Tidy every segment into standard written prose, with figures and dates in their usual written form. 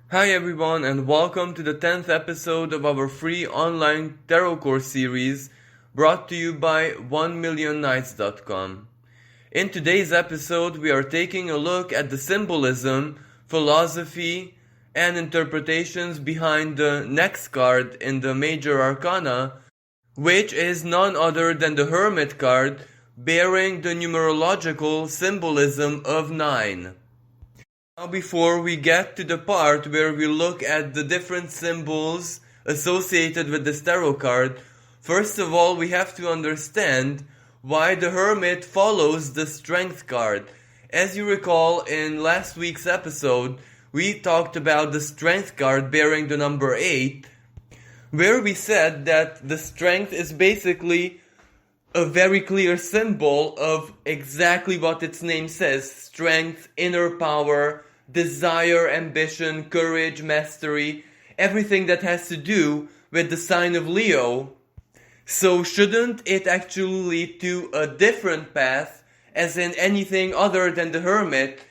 Hi everyone and welcome to the 10th episode of our free online tarot course series brought to you by 1millionnights.com. In today's episode we are taking a look at the symbolism, philosophy, and interpretations behind the next card in the major arcana, which is none other than the Hermit card bearing the numerological symbolism of 9. Now before we get to the part where we look at the different symbols associated with this tarot card, first of all we have to understand why the Hermit follows the Strength card. As you recall, in last week's episode, we talked about the Strength card bearing the number 8, where we said that the Strength is basically a very clear symbol of exactly what its name says: strength, inner power, desire, ambition, courage, mastery, everything that has to do with the sign of Leo. So shouldn't it actually lead to a different path, as in anything other than the Hermit?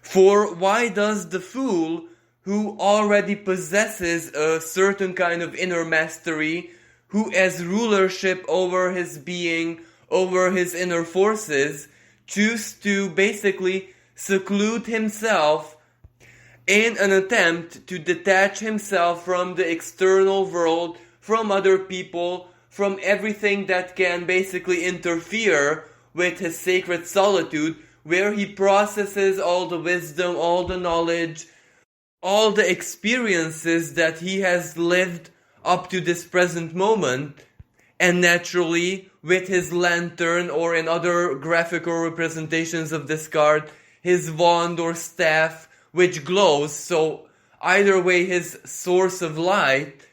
For why does the Fool, who already possesses a certain kind of inner mastery, who has rulership over his being, over his inner forces, choose to basically seclude himself in an attempt to detach himself from the external world, from other people, from everything that can basically interfere with his sacred solitude, where he processes all the wisdom, all the knowledge, all the experiences that he has lived up to this present moment, and naturally, with his lantern, or in other graphical representations of this card, his wand or staff, which glows, so either way his source of light,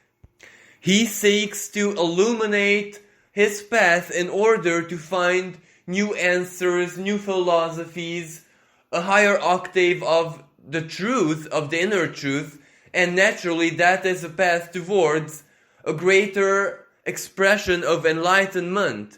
he seeks to illuminate his path in order to find new answers, new philosophies, a higher octave of the truth, of the inner truth, and naturally that is a path towards a greater expression of enlightenment.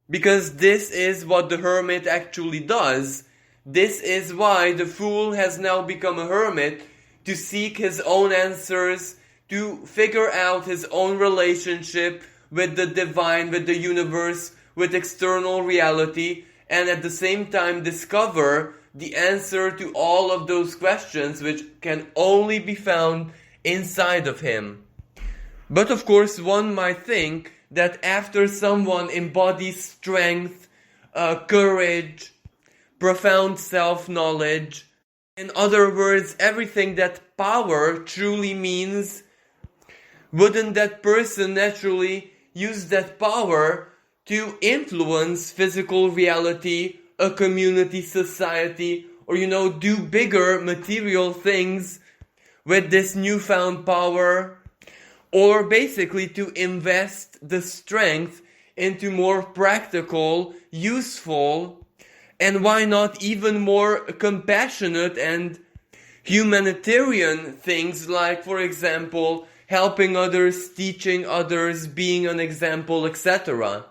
Because this is what the Hermit actually does. This is why the Fool has now become a hermit, to seek his own answers, to figure out his own relationship with the divine, with the universe, with external reality, and at the same time discover the answer to all of those questions which can only be found inside of him. But of course, one might think that after someone embodies strength, courage, profound self-knowledge, in other words, everything that power truly means, wouldn't that person naturally use that power to influence physical reality, a community, society, or do bigger material things with this newfound power, or basically to invest the strength into more practical, useful, and why not even more compassionate and humanitarian things, like, for example, helping others, teaching others, being an example, etc.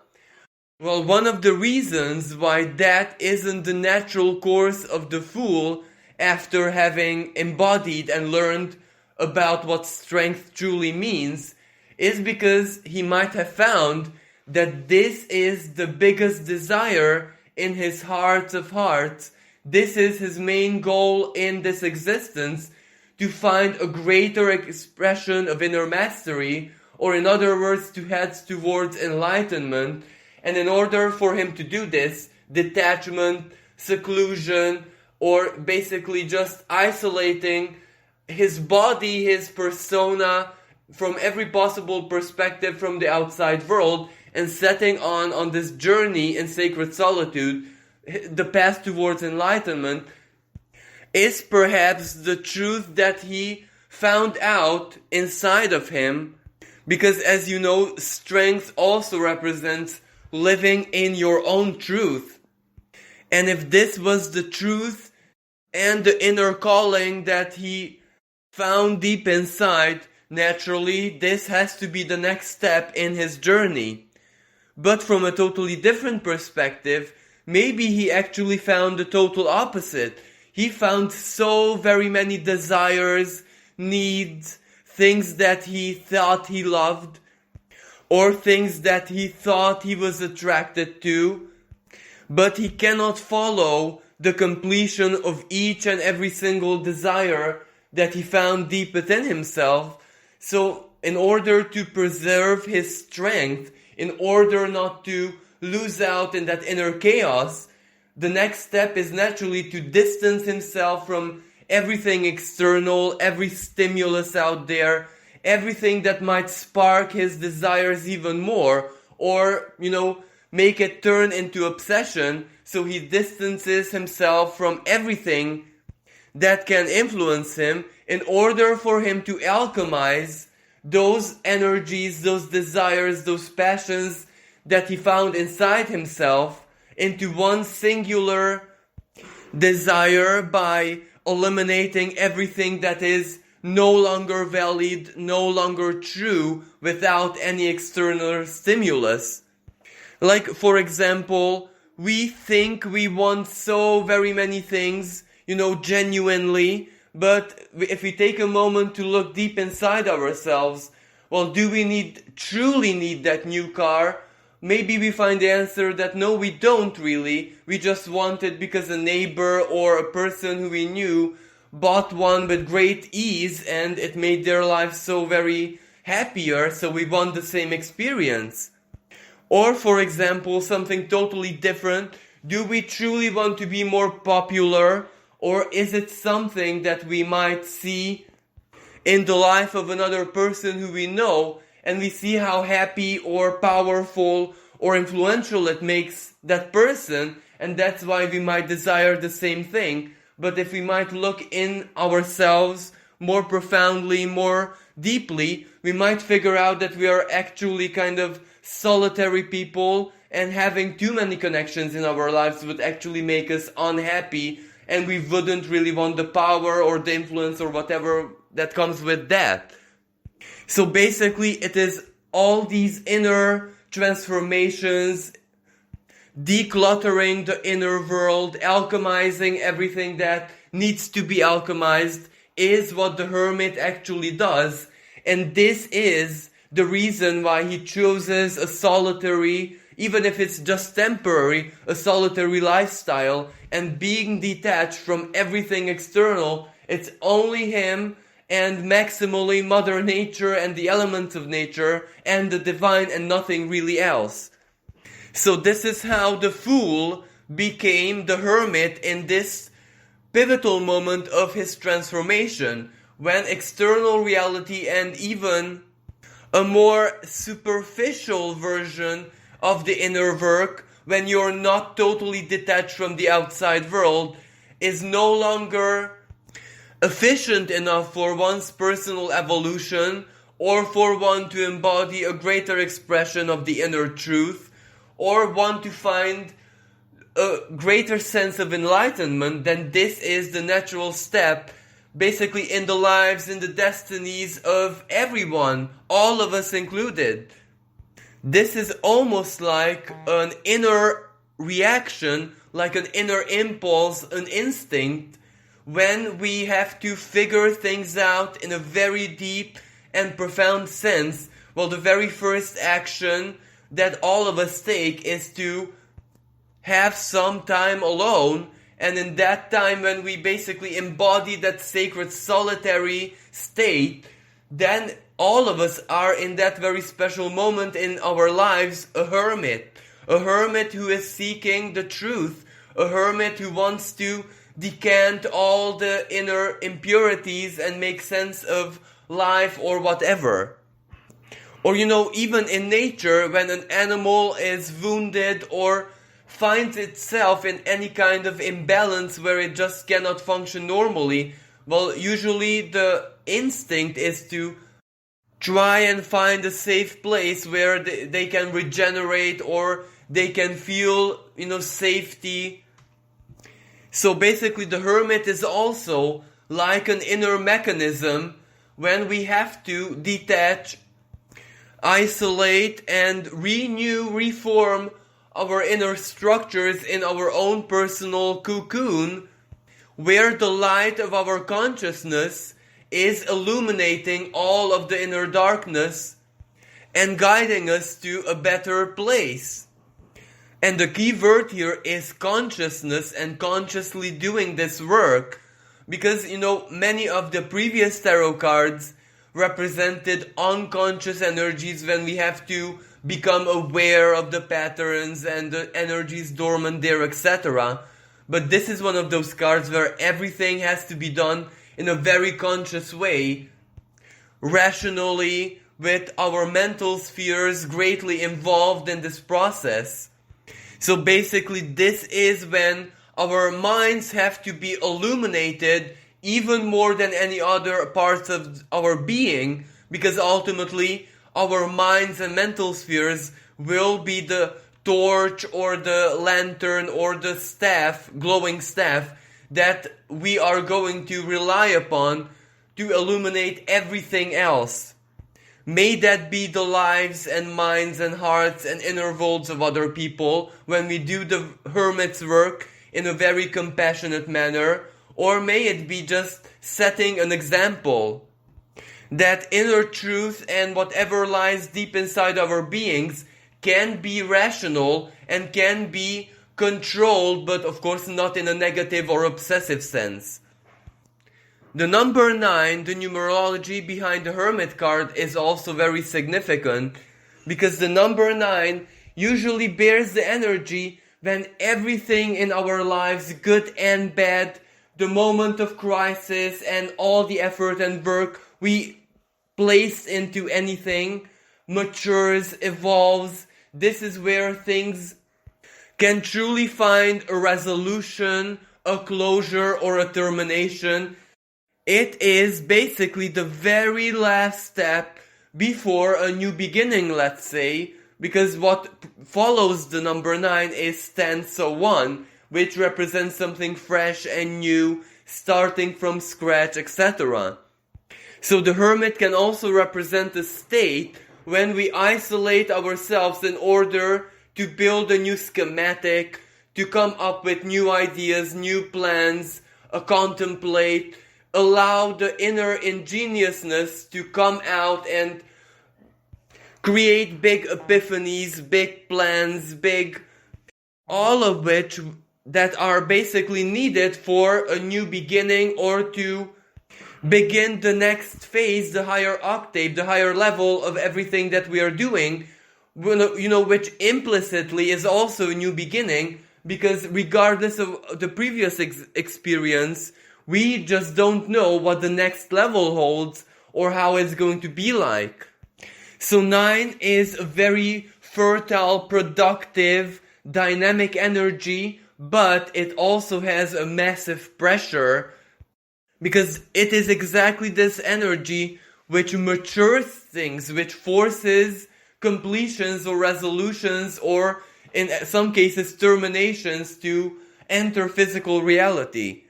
Well, one of the reasons why that isn't the natural course of the Fool after having embodied and learned about what strength truly means is because he might have found that this is the biggest desire in his heart of hearts. This is his main goal in this existence, to find a greater expression of inner mastery, or in other words, to head towards enlightenment. And in order for him to do this, detachment, seclusion, or basically just isolating his body, his persona, from every possible perspective from the outside world, and setting on this journey in sacred solitude, the path towards enlightenment, is perhaps the truth that he found out inside of him. Because as you know, strength also represents living in your own truth. And if this was the truth and the inner calling that he found deep inside, naturally this has to be the next step in his journey. But from a totally different perspective, maybe he actually found the total opposite. He found so very many desires, needs, things that he thought he loved, or things that he thought he was attracted to, but he cannot follow the completion of each and every single desire that he found deep within himself. So in order to preserve his strength, in order not to lose out in that inner chaos, the next step is naturally to distance himself from everything external, every stimulus out there, everything that might spark his desires even more, or, make it turn into obsession. So he distances himself from everything that can influence him in order for him to alchemize those energies, those desires, those passions that he found inside himself into one singular desire by eliminating everything that is no longer valid, no longer true without any external stimulus. Like, for example, we think we want so very many things, genuinely, but if we take a moment to look deep inside ourselves, well, do we truly need that new car? Maybe we find the answer that no, we don't really. We just want it because a neighbor or a person who we knew bought one with great ease and it made their life so very happier, so we want the same experience. Or, for example, something totally different. Do we truly want to be more popular? Or is it something that we might see in the life of another person who we know, and we see how happy or powerful or influential it makes that person, and that's why we might desire the same thing. But if we might look in ourselves more profoundly, more deeply, we might figure out that we are actually kind of solitary people, and having too many connections in our lives would actually make us unhappy, and we wouldn't really want the power or the influence or whatever that comes with that. So basically it is all these inner transformations, decluttering the inner world, alchemizing everything that needs to be alchemized, is what the hermit actually does. And this is the reason why he chooses a solitary, even if it's just temporary, a solitary lifestyle, and being detached from everything external. It's only him and maximally Mother Nature and the elements of nature and the divine, and nothing really else. So this is how the fool became the hermit in this pivotal moment of his transformation, when external reality and even a more superficial version of the inner work, when you're not totally detached from the outside world, is no longer efficient enough for one's personal evolution, or for one to embody a greater expression of the inner truth, or one to find a greater sense of enlightenment, then this is the natural step, basically in the lives, in the destinies of everyone, all of us included. This is almost like an inner reaction, like an inner impulse, an instinct, when we have to figure things out in a very deep and profound sense. Well, the very first action that all of us take is to have some time alone, and in that time when we basically embody that sacred solitary state, then all of us are in that very special moment in our lives a hermit who is seeking the truth, a hermit who wants to decant all the inner impurities and make sense of life or whatever. Or even in nature, when an animal is wounded or finds itself in any kind of imbalance where it just cannot function normally, well, usually the instinct is to try and find a safe place where they can regenerate, or they can feel, safety. So basically the hermit is also like an inner mechanism when we have to detach, isolate, and reform our inner structures in our own personal cocoon, where the light of our consciousness is illuminating all of the inner darkness and guiding us to a better place. And the key word here is consciousness and consciously doing this work. Because, many of the previous tarot cards represented unconscious energies when we have to become aware of the patterns and the energies dormant there, etc. But this is one of those cards where everything has to be done in a very conscious way, rationally, with our mental spheres greatly involved in this process. So basically, this is when our minds have to be illuminated even more than any other parts of our being, because ultimately our minds and mental spheres will be the torch or the lantern or the staff, glowing staff, that we are going to rely upon to illuminate everything else. May that be the lives and minds and hearts and inner worlds of other people when we do the Hermit's work in a very compassionate manner, or may it be just setting an example that inner truth and whatever lies deep inside our beings can be rational and can be controlled, but of course not in a negative or obsessive sense. The number 9, the numerology behind the Hermit card, is also very significant, because the number 9 usually bears the energy when everything in our lives, good and bad, the moment of crisis and all the effort and work we place into anything, matures, evolves. This is where things can truly find a resolution, a closure, or a termination. It is basically the very last step before a new beginning, let's say, because what follows the number 9 is stanza 1, which represents something fresh and new, starting from scratch, etc. So the Hermit can also represent a state when we isolate ourselves in order to build a new schematic, to come up with new ideas, new plans, contemplate, allow the inner ingeniousness to come out and create big epiphanies, big plans, all of which that are basically needed for a new beginning or to begin the next phase, the higher octave, the higher level of everything that we are doing, which implicitly is also a new beginning, because regardless of the previous experience, we just don't know what the next level holds or how it's going to be like. So 9 is a very fertile, productive, dynamic energy, but it also has a massive pressure, because it is exactly this energy which matures things, which forces completions or resolutions, or in some cases terminations, to enter physical reality.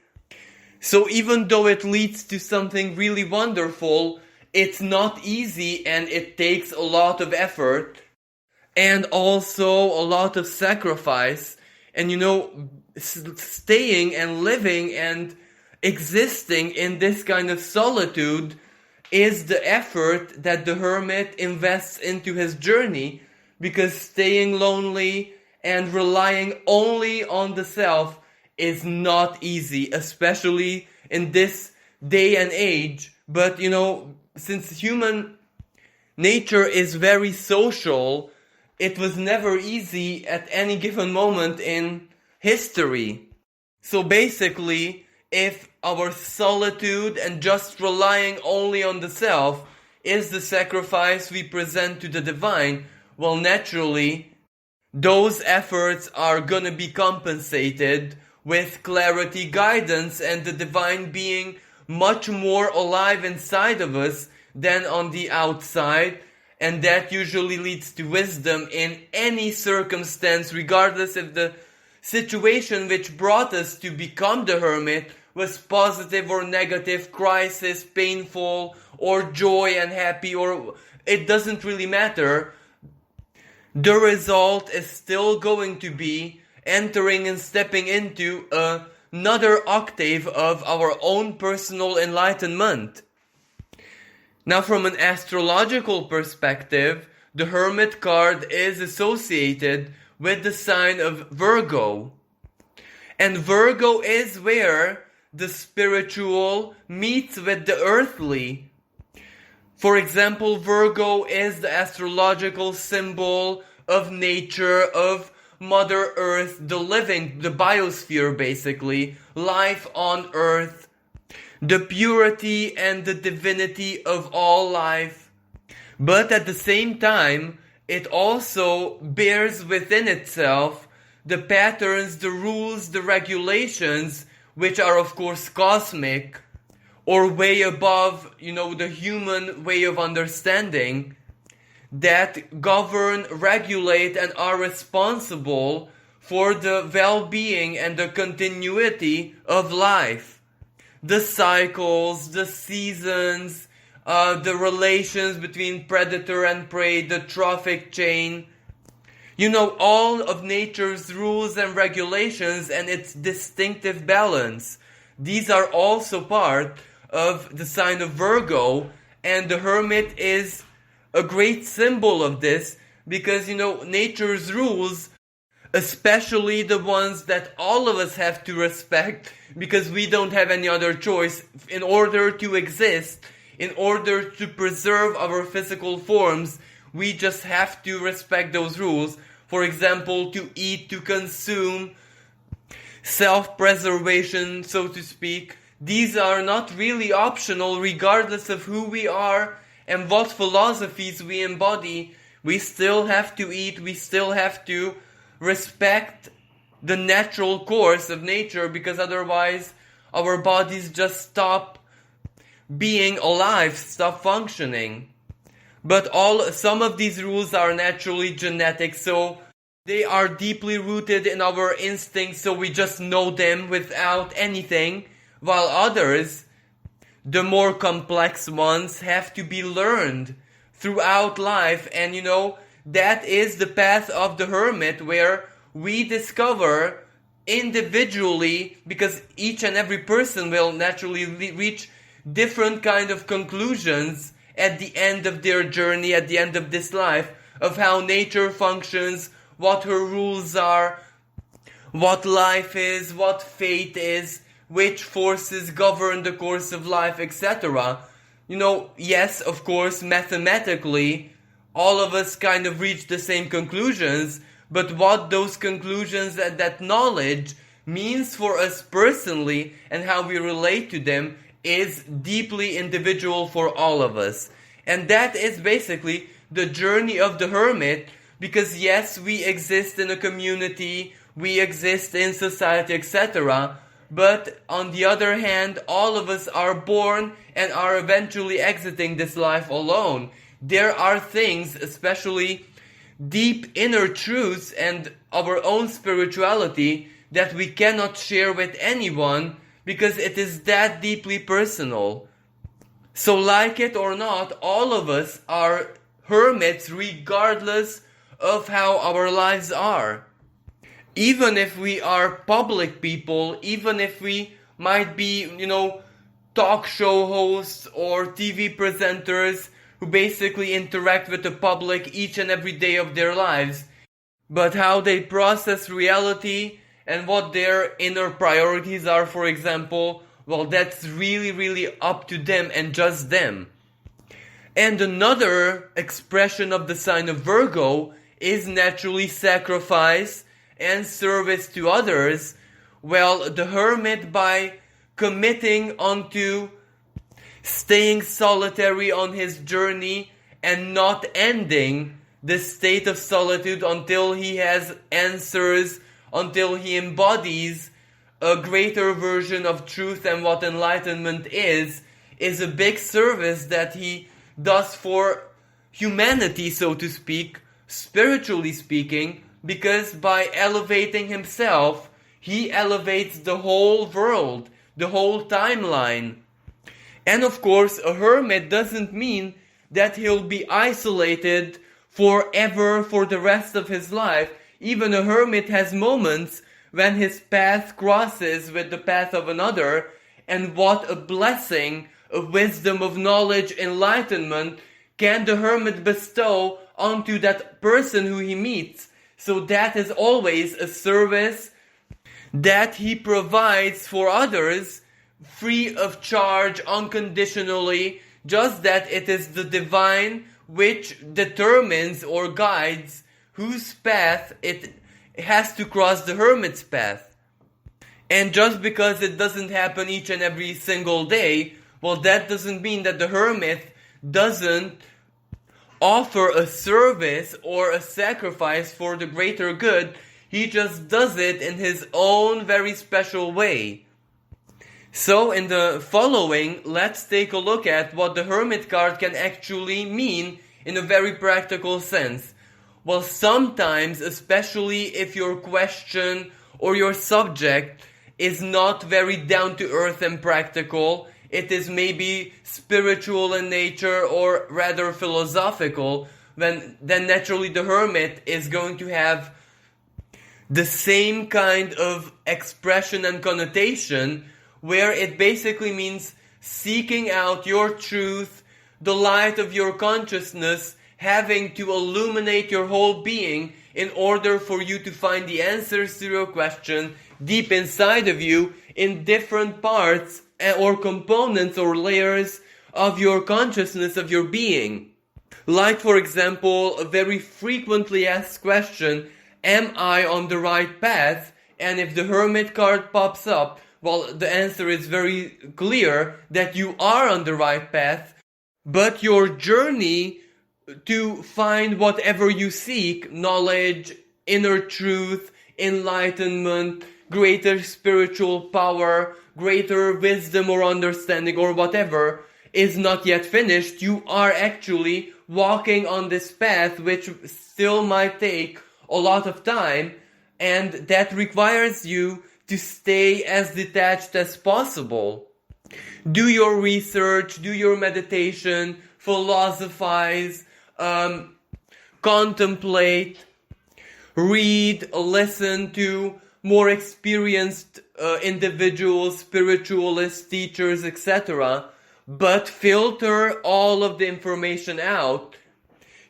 So even though it leads to something really wonderful, it's not easy and it takes a lot of effort and also a lot of sacrifice. And staying and living and existing in this kind of solitude is the effort that the Hermit invests into his journey, because staying lonely and relying only on the self is not easy, especially in this day and age. But since human nature is very social, it was never easy at any given moment in history. So basically, if our solitude and just relying only on the self is the sacrifice we present to the divine, well, naturally, those efforts are gonna be compensated with clarity, guidance, and the divine being much more alive inside of us than on the outside. And that usually leads to wisdom in any circumstance, regardless if the situation which brought us to become the Hermit was positive or negative, crisis, painful, or joy and happy, or it doesn't really matter. The result is still going to be entering and stepping into another octave of our own personal enlightenment. Now, from an astrological perspective, the Hermit card is associated with the sign of Virgo. And Virgo is where the spiritual meets with the earthly. For example, Virgo is the astrological symbol of nature, of Mother Earth, the living, the biosphere basically, life on Earth, the purity and the divinity of all life. But at the same time, it also bears within itself the patterns, the rules, the regulations, which are of course cosmic, or way above, the human way of understanding, that govern, regulate, and are responsible for the well-being and the continuity of life. The cycles, the seasons, the relations between predator and prey, the trophic chain, all of nature's rules and regulations and its distinctive balance. These are also part of the sign of Virgo, and the Hermit is a great symbol of this because, nature's rules, especially the ones that all of us have to respect because we don't have any other choice in order to exist, in order to preserve our physical forms, we just have to respect those rules. For example, to eat, to consume, self-preservation, so to speak. These are not really optional regardless of who we are and what philosophies we embody. We still have to eat, we still have to respect the natural course of nature because otherwise our bodies just stop being alive, stop functioning. But some of these rules are naturally genetic, so they are deeply rooted in our instincts, so we just know them without anything, while others, the more complex ones, have to be learned throughout life. And that is the path of the Hermit, where we discover individually, because each and every person will naturally reach different kind of conclusions at the end of their journey, at the end of this life, of how nature functions, what her rules are, what life is, what fate is, which forces govern the course of life, etc. Yes, of course, mathematically, all of us kind of reach the same conclusions, but what those conclusions and that knowledge means for us personally and how we relate to them is deeply individual for all of us. And that is basically the journey of the Hermit, because yes, we exist in a community, we exist in society, etc. But on the other hand, all of us are born and are eventually exiting this life alone. There are things, especially deep inner truths and our own spirituality, that we cannot share with anyone because it is that deeply personal. So like it or not, all of us are hermits regardless of how our lives are. Even if we are public people, even if we might be, talk show hosts or TV presenters who basically interact with the public each and every day of their lives, but how they process reality and what their inner priorities are, for example, well, that's really, really up to them and just them. And another expression of the sign of Virgo is naturally sacrifice and service to others. Well, the Hermit, by committing onto staying solitary on his journey and not ending the state of solitude until he has answers, until he embodies a greater version of truth and what enlightenment is a big service that he does for humanity, so to speak, spiritually speaking, because by elevating himself, he elevates the whole world, the whole timeline. And of course, a hermit doesn't mean that he'll be isolated forever for the rest of his life. Even a hermit has moments when his path crosses with the path of another, and what a blessing of wisdom, of knowledge, enlightenment can the hermit bestow onto that person who he meets. So that is always a service that he provides for others, free of charge, unconditionally, just that it is the divine which determines or guides whose path it has to cross the hermit's path. And just because it doesn't happen each and every single day, well, that doesn't mean that the hermit doesn't offer a service or a sacrifice for the greater good. He just does it in his own very special way. So in the following, let's take a look at what the Hermit card can actually mean in a very practical sense. Well, sometimes, especially if your question or your subject is not very down to earth and practical, it is maybe spiritual in nature or rather philosophical, then naturally the Hermit is going to have the same kind of expression and connotation, where it basically means seeking out your truth, the light of your consciousness, having to illuminate your whole being in order for you to find the answers to your question deep inside of you in different parts or components or layers of your consciousness, of your being. Like, for example, a very frequently asked question, am I on the right path? And if the Hermit card pops up, well, the answer is very clear that you are on the right path, but your journey to find whatever you seek, knowledge, inner truth, enlightenment, greater spiritual power, greater wisdom or understanding or whatever, is not yet finished. You are actually walking on this path, which still might take a lot of time, and that requires you to stay as detached as possible. Do your research, do your meditation, philosophize, contemplate, read, listen to more experienced individuals, spiritualists, teachers, etc. But filter all of the information out.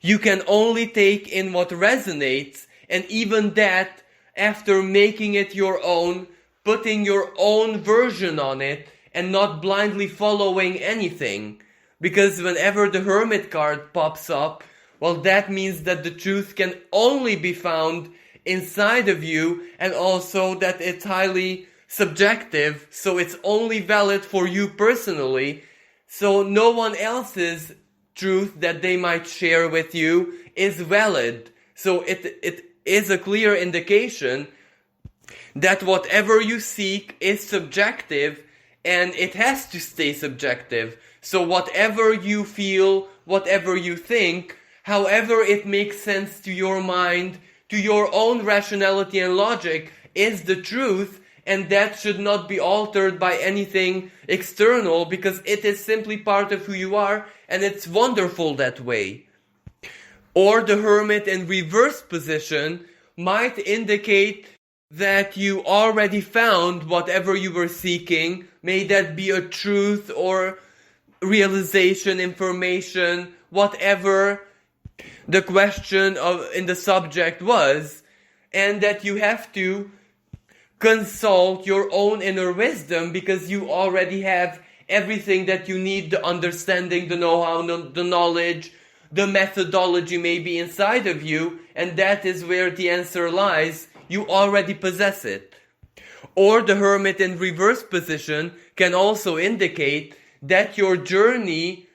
You can only take in what resonates, and even that after making it your own, putting your own version on it, and not blindly following anything. Because whenever the Hermit card pops up, well, that means that the truth can only be found inside of you, and also that it's highly subjective, so it's only valid for you personally. So no one else's truth that they might share with you is valid. So it is a clear indication that whatever you seek is subjective, and it has to stay subjective. So whatever you feel, whatever you think, however it makes sense to your mind, to your own rationality and logic, is the truth, and that should not be altered by anything external, because it is simply part of who you are, and it's wonderful that way. Or the Hermit in reverse position might indicate that you already found whatever you were seeking, may that be a truth or realization, information, whatever the question in the subject was, and that you have to consult your own inner wisdom because you already have everything that you need, the understanding, the know-how, the knowledge, the methodology may be inside of you, and that is where the answer lies. You already possess it. Or the Hermit in reverse position can also indicate that your journey,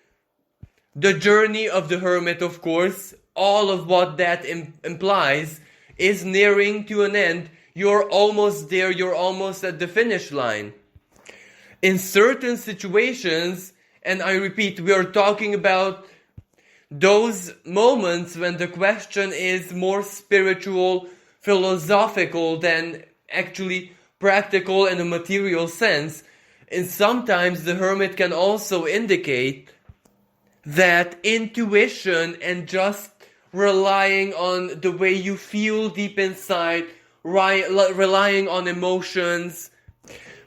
the journey of the Hermit, of course, all of what that implies, is nearing to an end. You're almost there, you're almost at the finish line. In certain situations, and I repeat, we are talking about those moments when the question is more spiritual, philosophical than actually practical in a material sense. And sometimes the Hermit can also indicate that intuition and just relying on the way you feel deep inside, relying on emotions,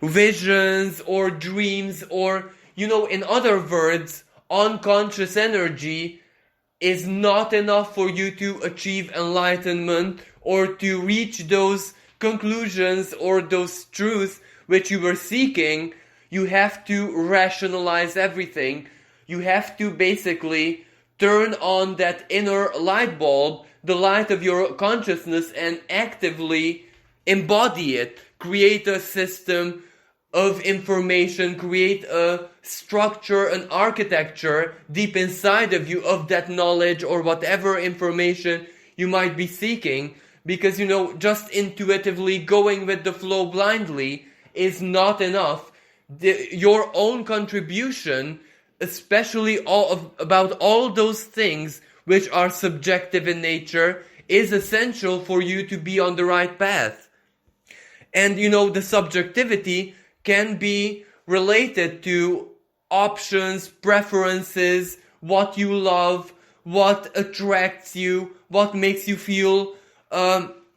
visions or dreams or In other words, unconscious energy is not enough for you to achieve enlightenment or to reach those conclusions or those truths which you were seeking. You have to rationalize everything. You have to basically turn on that inner light bulb, the light of your consciousness, and actively embody it. Create a system of information, create a structure, an architecture deep inside of you of that knowledge or whatever information you might be seeking. Because, just intuitively going with the flow blindly is not enough. Your own contribution, especially about all those things which are subjective in nature, is essential for you to be on the right path. And the subjectivity can be related to options, preferences, what you love, what attracts you, what makes you feel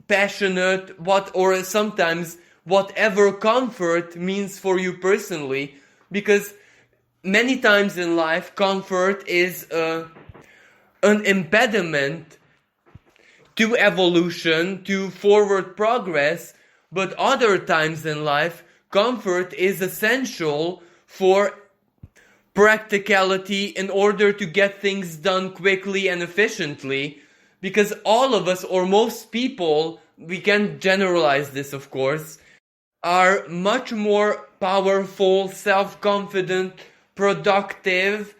passionate, or sometimes whatever comfort means for you personally. Because many times in life, comfort is an impediment to evolution, to forward progress, but other times in life, comfort is essential for practicality in order to get things done quickly and efficiently. Because all of us, or most people, we can generalize this of course, are much more powerful, self-confident, productive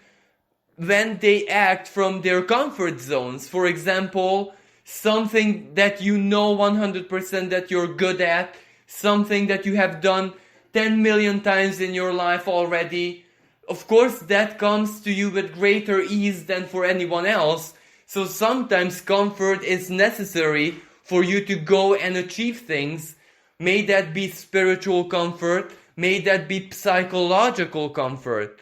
when they act from their comfort zones. For example, something that 100% that you're good at, something that you have done 10 million times in your life already. Of course, that comes to you with greater ease than for anyone else. So sometimes comfort is necessary for you to go and achieve things. May that be spiritual comfort, may that be psychological comfort.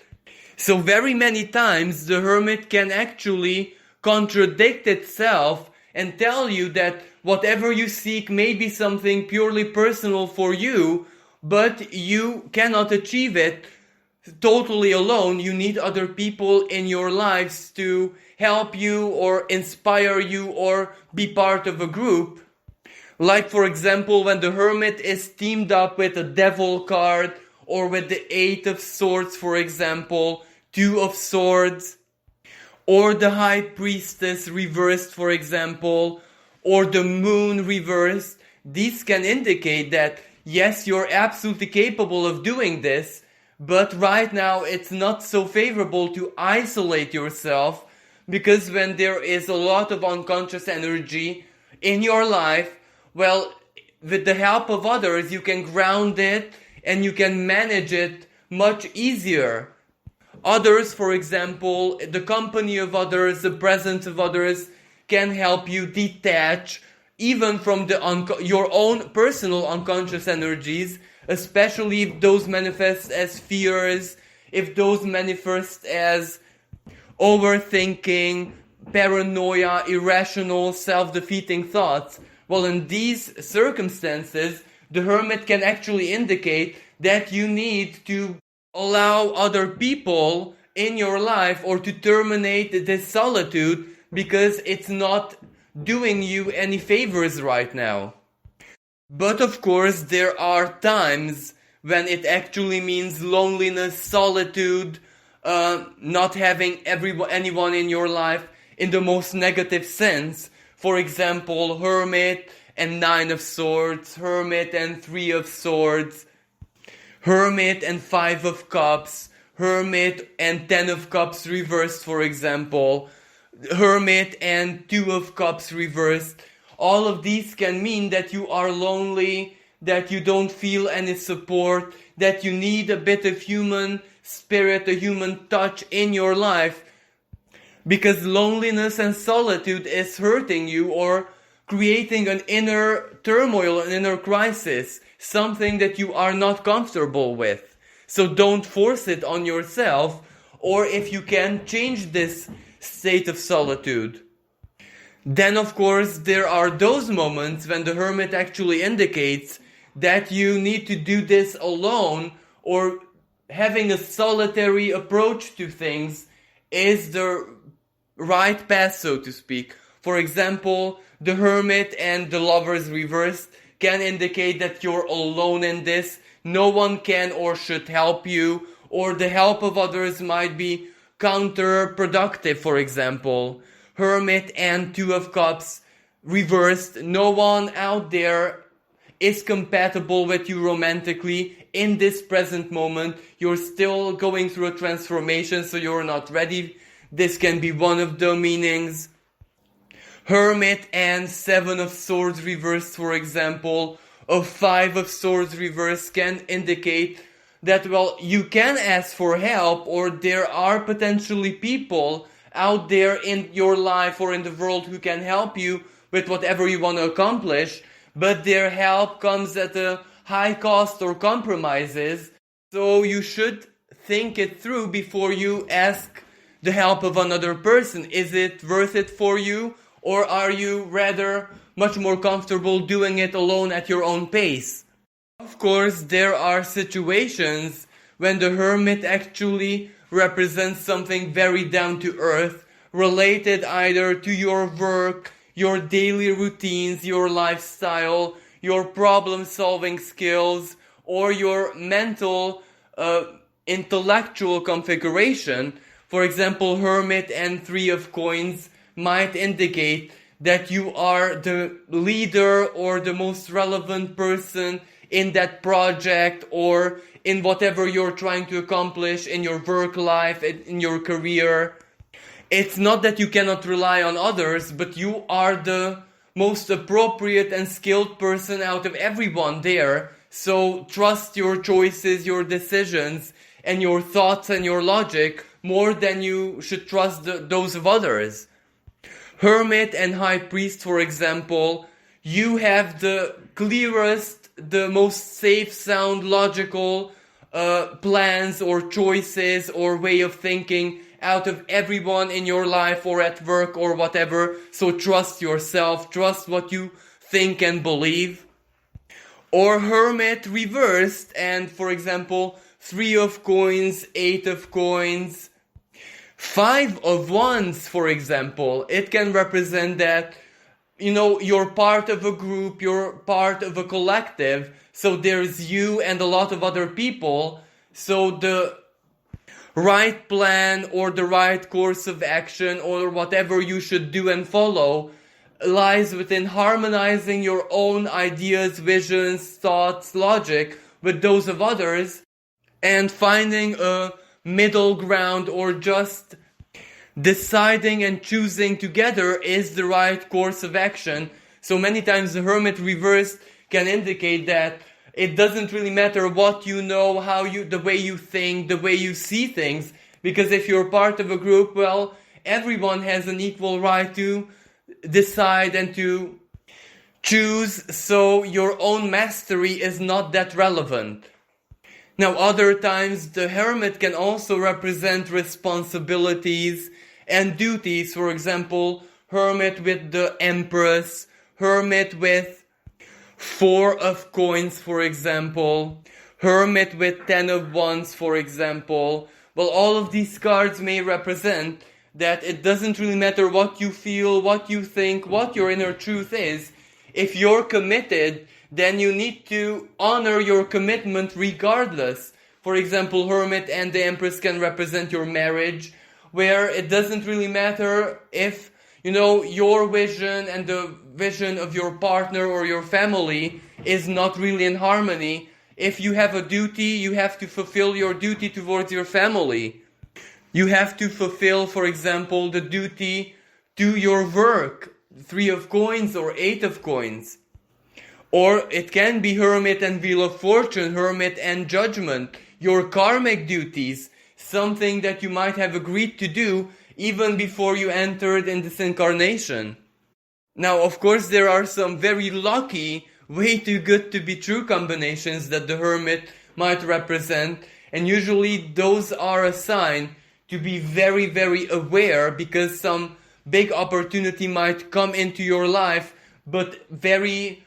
So very many times the hermit can actually contradict itself and tell you that whatever you seek may be something purely personal for you, but you cannot achieve it totally alone. You need other people in your lives to help you or inspire you or be part of a group. Like for example, when the hermit is teamed up with a devil card, or with the 8 of swords, for example, 2 of swords, or the high priestess reversed, for example, or the moon reversed. These can indicate that yes, you're absolutely capable of doing this, but right now it's not so favorable to isolate yourself, because when there is a lot of unconscious energy in your life, well, with the help of others, you can ground it and you can manage it much easier. Others, for example, the company of others, the presence of others can help you detach even from your own personal unconscious energies, especially if those manifest as fears, if those manifest as overthinking, paranoia, irrational, self-defeating thoughts. Well, in these circumstances, the hermit can actually indicate that you need to allow other people in your life, or to terminate this solitude, because it's not doing you any favors right now. But of course, there are times when it actually means loneliness, solitude, not having anyone in your life in the most negative sense. For example, Hermit and 9 of Swords, Hermit and 3 of Swords, Hermit and 5 of Cups, Hermit and 10 of Cups reversed, for example, Hermit and 2 of Cups reversed. All of these can mean that you are lonely, that you don't feel any support, that you need a bit of human spirit, a human touch in your life, because loneliness and solitude is hurting you or creating an inner turmoil, an inner crisis, something that you are not comfortable with. So don't force it on yourself, or if you can, change this state of solitude. Then of course there are those moments when the hermit actually indicates that you need to do this alone, or having a solitary approach to things is the right path, so to speak. For example, the Hermit and the Lovers reversed can indicate that you're alone in this. No one can or should help you, or the help of others might be counterproductive, for example. Hermit and Two of Cups reversed. No one out there is compatible with you romantically in this present moment. You're still going through a transformation, so you're not ready. This can be one of the meanings. Hermit and Seven of Swords reversed, for example, a Five of Swords reversed can indicate that, well, you can ask for help, or there are potentially people out there in your life or in the world who can help you with whatever you want to accomplish, but their help comes at a high cost or compromises. So you should think it through before you ask the help of another person. Is it worth it for you, or are you rather much more comfortable doing it alone at your own pace? Of course, there are situations when the Hermit actually represents something very down to earth, related either to your work, your daily routines, your lifestyle, your problem-solving skills, or your mental, intellectual configuration. For example, Hermit and Three of Coins might indicate that you are the leader or the most relevant person in that project or in whatever you're trying to accomplish in your work life, in your career. It's not that you cannot rely on others, but you are the most appropriate and skilled person out of everyone there. So trust your choices, your decisions, and your thoughts and your logic more than you should trust those of others. Hermit and High Priest, for example, you have the clearest, the most safe, sound, logical plans or choices or way of thinking out of everyone in your life or at work or whatever. So trust yourself, trust what you think and believe. Or Hermit reversed and, for example, Three of Coins, Eight of Coins, Five of Wands, for example. It can represent that, you're part of a group, you're part of a collective, so there's you and a lot of other people, so the right plan or the right course of action or whatever you should do and follow lies within harmonizing your own ideas, visions, thoughts, logic with those of others and finding a middle ground or just deciding and choosing together is the right course of action. So many times the Hermit reversed can indicate that it doesn't really matter what you know, the way you think, the way you see things, because if you're part of a group, well, everyone has an equal right to decide and to choose, so your own mastery is not that relevant. Now, other times, the Hermit can also represent responsibilities and duties. For example, Hermit with the Empress, Hermit with Four of Coins, for example, Hermit with Ten of Wands, for example. Well, all of these cards may represent that it doesn't really matter what you feel, what you think, what your inner truth is. If you're committed, then you need to honor your commitment regardless. For example, Hermit and the Empress can represent your marriage, where it doesn't really matter if, your vision and the vision of your partner or your family is not really in harmony. If you have a duty, you have to fulfill your duty towards your family. You have to fulfill, for example, the duty to your work, Three of Coins or Eight of Coins. Or it can be Hermit and Wheel of Fortune, Hermit and Judgment, your karmic duties, something that you might have agreed to do even before you entered in this incarnation. Now, of course, there are some very lucky, way too good to be true combinations that the Hermit might represent, and usually those are a sign to be very, very aware, because some big opportunity might come into your life, but very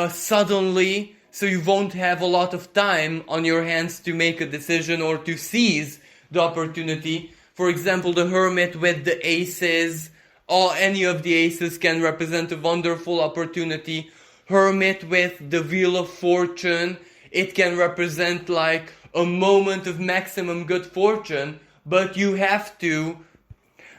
suddenly, so you won't have a lot of time on your hands to make a decision or to seize the opportunity. For example, the Hermit with the aces, or any of the aces can represent a wonderful opportunity. Hermit with the Wheel of Fortune, it can represent like a moment of maximum good fortune, but you have to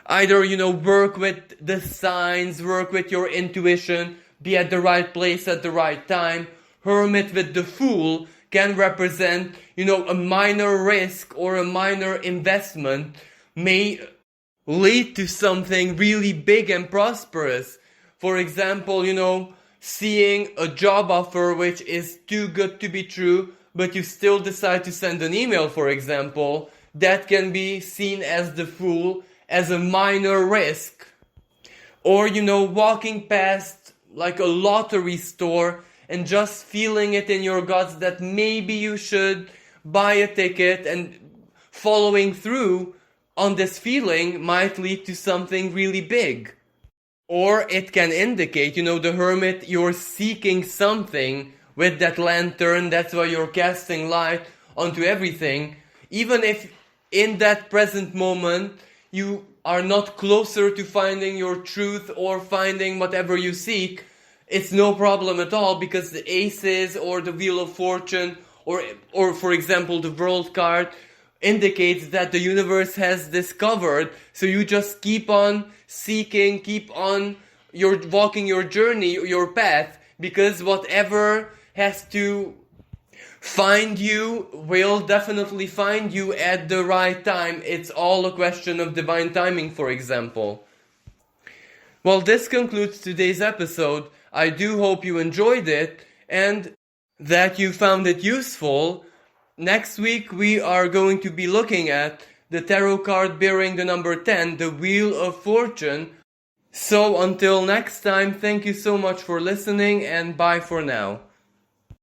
either, work with the signs, work with your intuition, be at the right place at the right time. Hermit with the Fool can represent, a minor risk or a minor investment may lead to something really big and prosperous. For example, seeing a job offer which is too good to be true, but you still decide to send an email, for example, that can be seen as the Fool, as a minor risk. Or, walking past like a lottery store and just feeling it in your guts that maybe you should buy a ticket, and following through on this feeling might lead to something really big. Or it can indicate, the Hermit, you're seeking something with that lantern, that's why you're casting light onto everything. Even if in that present moment you are not closer to finding your truth or finding whatever you seek, it's no problem at all, because the aces or the Wheel of Fortune or for example the World card indicates that the universe has discovered. So you just keep on seeking, keep on walking your journey, your path, because whatever has to find you will definitely find you at the right time. It's all a question of divine timing, for example. Well, this concludes today's episode. I do hope you enjoyed it and that you found it useful. Next week we are going to be looking at the tarot card bearing the number 10, the Wheel of Fortune. So until next time, thank you so much for listening, and bye for now.